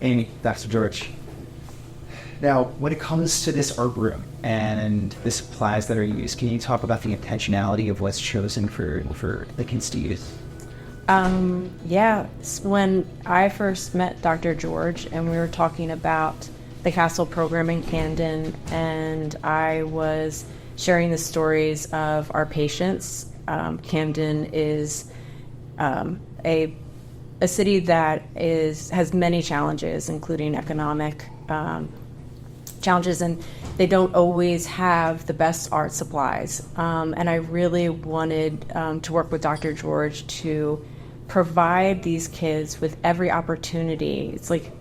Amy, Dr. George. Now, when it comes to this art room and the supplies that are used, can you talk about the intentionality of what's chosen for the kids to use? Yeah, when I first met Dr. George and we were talking about the Castle program in Camden, and I was sharing the stories of our patients. Camden is a city that has many challenges, including economic challenges, and they don't always have the best art supplies. And I really wanted to work with Dr. George to provide these kids with every opportunity. It's like,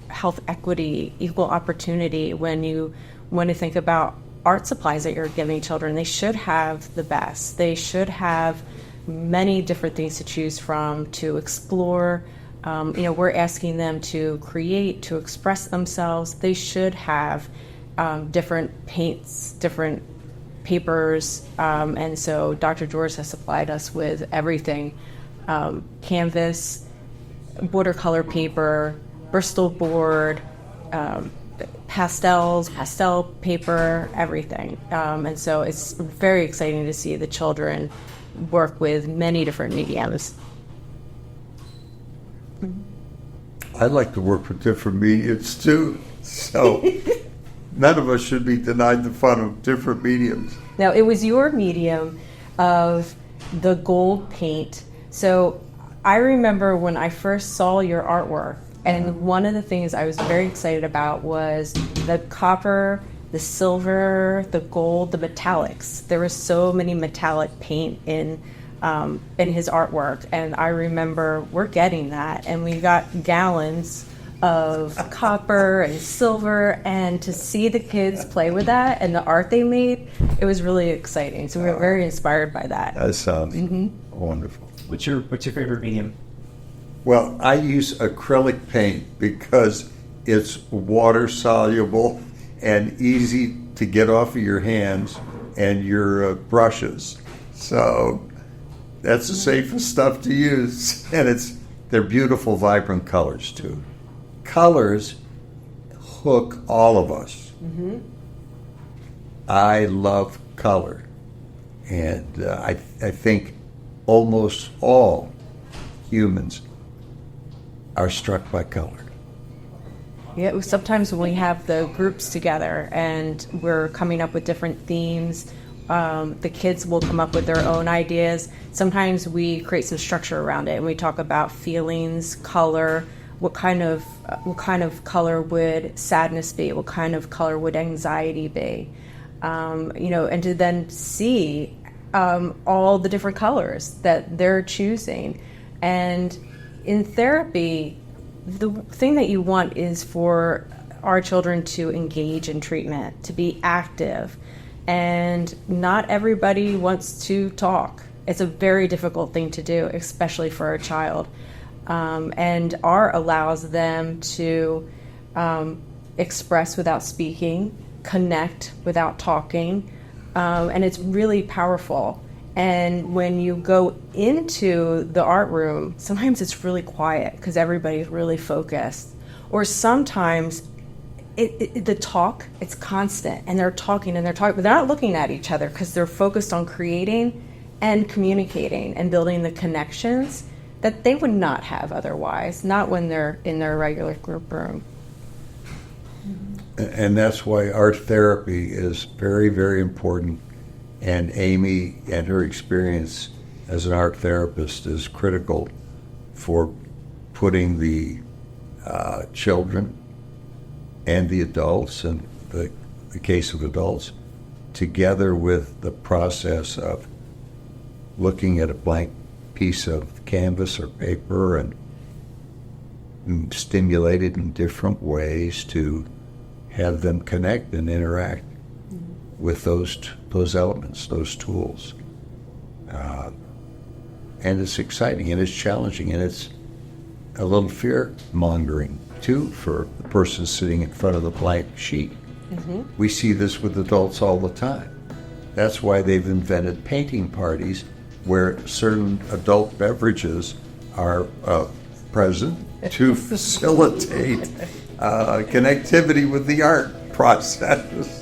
health equity, equal opportunity. When you want to think about art supplies that you're giving children, they should have the best. They should have many different things to choose from, to explore. We're asking them to create, to express themselves. They should have different paints, different papers. And so Dr. George has supplied us with everything. Canvas, watercolor paper, Bristol board, pastel paper, everything. And so it's very exciting to see the children work with many different mediums. I'd like to work with different mediums too, so none of us should be denied the fun of different mediums. Now, it was your medium of the gold paint. So I remember when I first saw your artwork, and one of the things I was very excited about was the copper, the silver, the gold, the metallics. There were so many metallic paint in his artwork, and I remember we're getting that, and we got gallons of copper and silver, and to see the kids play with that and the art they made, it was really exciting. So we were very inspired by that. That sounds wonderful. What's your favorite medium? Well, I use acrylic paint because it's water soluble and easy to get off of your hands and your brushes. So that's the safest stuff to use, and they're beautiful, vibrant colors too. Colors hook all of us. Mm-hmm. I love color, and I think almost all humans are struck by color. Yeah, sometimes when we have the groups together and we're coming up with different themes, the kids will come up with their own ideas. Sometimes we create some structure around it, and we talk about feelings, color. What kind of color would sadness be? What kind of color would anxiety be? And to then see all the different colors that they're choosing. And in therapy, the thing that you want is for our children to engage in treatment, to be active. And not everybody wants to talk. It's a very difficult thing to do, especially for a child. And art allows them to express without speaking, connect without talking, and it's really powerful. And when you go into the art room, sometimes it's really quiet because everybody's really focused. Or sometimes the talk, it's constant, and they're talking, but they're not looking at each other because they're focused on creating and communicating and building the connections that they would not have otherwise, not when they're in their regular group room. And that's why art therapy is very, very important. And Amy and her experience as an art therapist is critical for putting the children and the adults, and the case of adults, together with the process of looking at a blank piece of canvas or paper and stimulated in different ways to have them connect and interact with those elements, those tools. And it's exciting, and it's challenging, and it's a little fear-mongering, too, for the person sitting in front of the blank sheet. Mm-hmm. We see this with adults all the time. That's why they've invented painting parties where certain adult beverages are present, to facilitate connectivity with the art process.